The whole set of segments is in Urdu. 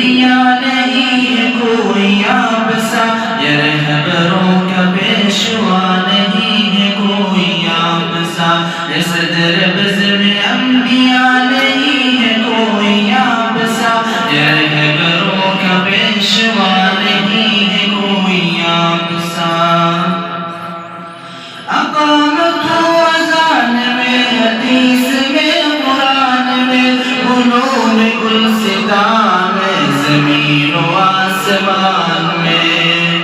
انبیاء نہیں ہے کوئی آپ سا، یہ رہبروں کا پیشوا نہیں ہے کوئی آپ سا، یہ صدر بزم انبیاء نہیں ہے کوئی آپ سا، یہ رہبروں کا پیشوا نہیں ہے کوئی آپ سا۔ اقامت و اذان میں، حدیث میں، قرآن میں، علوم گلستان میں، زمین و آسمان میں۔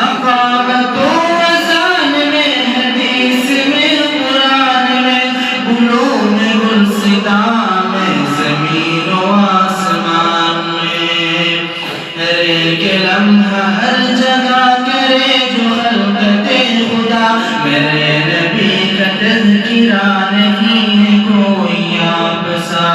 اقامت و اذان میں، حدیث میں، قرآن میں، علوم گلستان میں، زمین و آسمان میں۔ ہر ایک لمحہ ہر جگہ کرے جو خلقت خدا، میرے نبی کا تذکرہ نہیں ہے کوئی آپ سا،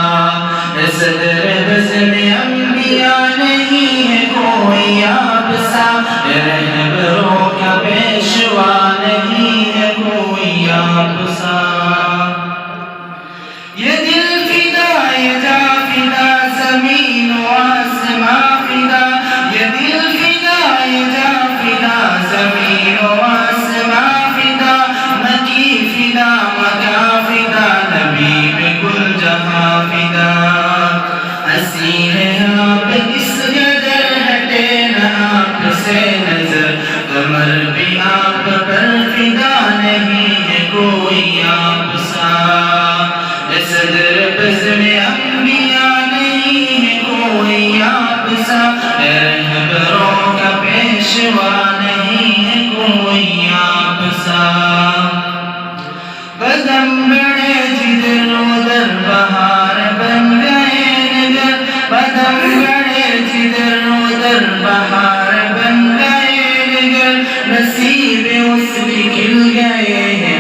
صدر بزم انبیاء نہیں ہے کوئی آپ سا، رہبروں کا پیشوا نہیں ہے کوئی آپ سا۔ یہ دل فدا، یہ جا فدا، زمین و آسمان فدا، یہ دل فدا، یہ جا فدا، زمین و آسمان فدا، مکی فدا، مکہ فدا، نبی میں کل جہاں فدا۔ ہنسی ہے آپ اس قدر، ہٹے نہ آپ سے نظر، قمر بھی آپ پر فدا نہیں ہے کوئی آپ سا، صدر بزم انبیاء نہیں ہے کوئی آپ سا، رہبروں کا پیشوا نہیں ہے کوئی آپ سا۔ قدم بڑھے جدھر ادھر بہار بن گئے نگر، قدم بڑھے جدھر ادھر بہار بن گئے نگر، نصیب اس کے کھل گئے ہیں